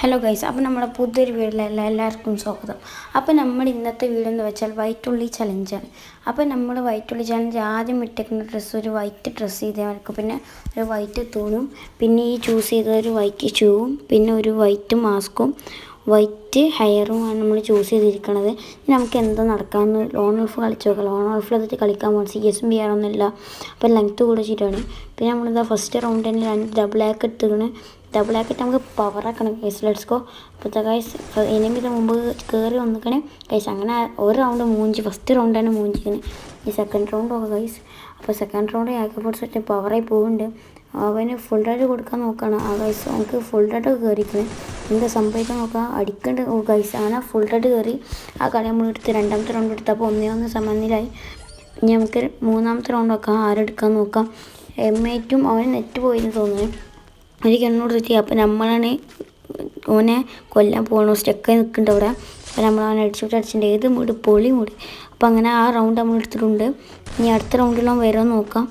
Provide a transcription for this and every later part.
Hello guys, അപ്പോൾ നമ്മുടെ പുതിയൊരു വീഡിയോയിലുള്ള എല്ലാവർക്കും സ്വാഗതം. അപ്പോൾ നമ്മുടെ ഇന്നത്തെ വീഡിയോ എന്ന് വെച്ചാൽ വൈറ്റുള്ളി ചലഞ്ചാണ്. അപ്പോൾ നമ്മൾ വൈറ്റുള്ളി ചലഞ്ച് ആദ്യം ഇട്ടേക്കുന്ന ഡ്രസ്സ് ഒരു വൈറ്റ് ഡ്രസ്സ് ചെയ്തവർക്ക്, പിന്നെ ഒരു വൈറ്റ് തൂണും, പിന്നെ ഈ ചൂസ് ചെയ്ത ഒരു വൈറ്റ് ഷൂവും, പിന്നെ ഒരു വൈറ്റ് മാസ്കും വൈറ്റ് ഹെയറുമാണ് നമ്മൾ ചൂസ് ചെയ്തിരിക്കുന്നത്. നമുക്ക് എന്താ നടക്കാമെന്ന് ലോൺ ഓഫ് കളിച്ച് നോക്കാം. ലോൺ ഓഫിൽ അതിട്ട് കളിക്കാൻ പോകും, CS ചെയ്യാറൊന്നുമില്ല. അപ്പോൾ ലെങ്ത്ത് കൂടിച്ചിട്ടാണ്. പിന്നെ നമ്മളിതാ ഫസ്റ്റ് റൗണ്ട് തന്നെ 2 ഡബിൾ ആക്ക് എടുത്തിരിക്കണ്. ഡബിൾ ആക്കിയിട്ട് നമുക്ക് പവറാക്കണം ഗൈസ്. Let's go. അപ്പോഴത്തെ ഗൈസ് എനിക്ക് മുമ്പ് കയറി വന്നിക്കണേ ഗൈസ്. അങ്ങനെ ഒരു റൗണ്ട് ഫസ്റ്റ് റൗണ്ടാണ് മൂഞ്ചിക്കണേ. ഈ സെക്കൻഡ് റൗണ്ട് നോക്കാം ഗൈസ്. അപ്പോൾ സെക്കൻഡ് റൗണ്ട് ആക്കിയപ്പോൾ സെറ്റ് പവറായി പോകുന്നുണ്ട്. അവന് ഫുൾ റൈഡ് കൊടുക്കാൻ നോക്കുകയാണ് ആ ഗൈസ്. നമുക്ക് ഫുൾ റൈഡ് കയറിക്കണേ. എന്താ സംഭവിക്കാൻ നോക്കാം, അടിക്കേണ്ട ഗൈസ്. അങ്ങനെ ഫുൾ റൈഡ് കയറി ആ കളി നമ്മൾ എടുത്ത് രണ്ടാമത്തെ റൗണ്ട് എടുത്തപ്പോൾ 1-1 സമനിലായി. ഇനി നമുക്ക് മൂന്നാമത്തെ റൗണ്ട് നോക്കാം, ആരെടുക്കാൻ നോക്കാം. M8 അവന് നെറ്റ് പോയെന്ന് തോന്നുന്നു. എനിക്ക് എന്നോട് തെറ്റി. അപ്പോൾ നമ്മളാണ് ഓനെ കൊല്ലാൻ പോകണോ, സ്റ്റക്കായി നിൽക്കുന്നുണ്ട് അവിടെ. അപ്പോൾ നമ്മളവനെ അടിച്ചിട്ടുണ്ട്. ഏത് മൂട് പൊളി മൂട്. അപ്പോൾ അങ്ങനെ ആ റൗണ്ട് നമ്മൾ എടുത്തിട്ടുണ്ട്. ഇനി അടുത്ത റൗണ്ടിലും വരുമെന്ന് നോക്കാം.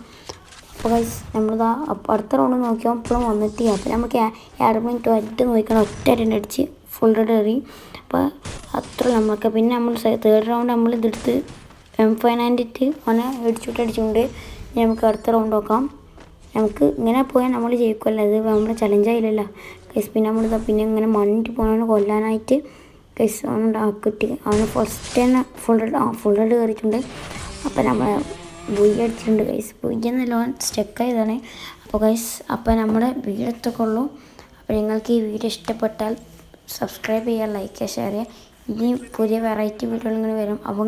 അപ്പോൾ ഗൈസ് നമ്മളിതാ അടുത്ത റൗണ്ട് നോക്കിയാൽ ഇപ്പോഴും വന്നിട്ട്, അപ്പോൾ നമുക്ക് 2 മിനിറ്റ് ഒറ്റ നോക്കണം. ഒറ്റ രണ്ട് അടിച്ച് ഫുൾ റെഡ് കയറി. അപ്പോൾ അത്ര നമ്മൾക്ക്. പിന്നെ നമ്മൾ തേർഡ് റൗണ്ട് നമ്മൾ ഇതെടുത്ത് M5 അവനെ അടിച്ചുകൊണ്ട് നമുക്ക് അടുത്ത റൗണ്ട് നോക്കാം. നമുക്ക് ഇങ്ങനെ പോയാൽ നമ്മൾ ജയിക്കുമല്ലോ, അത് നമ്മുടെ ചലഞ്ചായില്ലല്ലോ ഗൈസ്. പിന്നെ നമ്മളിതാ പിന്നെ ഇങ്ങനെ മണ്ടി പോകണമെന്ന് കൊല്ലാനായിട്ട് ഗൈസ് കിട്ടി. അവന് ഫസ്റ്റ് തന്നെ ഫുൾ റെഡ് കയറിയിട്ടുണ്ട്. അപ്പോൾ നമ്മൾ ബുയ്യ അടിച്ചിട്ടുണ്ട് ഗൈസ്. ബുയ്യെന്നല്ലോ സ്റ്റക്കായതാണ്. അപ്പോൾ ഗൈസ് അപ്പോൾ നമ്മുടെ വീഡിയോ എത്തൊക്കെ ഉള്ളൂ. അപ്പോൾ നിങ്ങൾക്ക് ഈ വീഡിയോ ഇഷ്ടപ്പെട്ടാൽ സബ്സ്ക്രൈബ് ചെയ്യുക, ലൈക്ക് ചെയ്യുക, ഷെയർ ചെയ്യുക. ഇനി പുതിയ വെറൈറ്റി വീഡിയോകൾ ഇങ്ങനെ വരും. അപ്പോൾ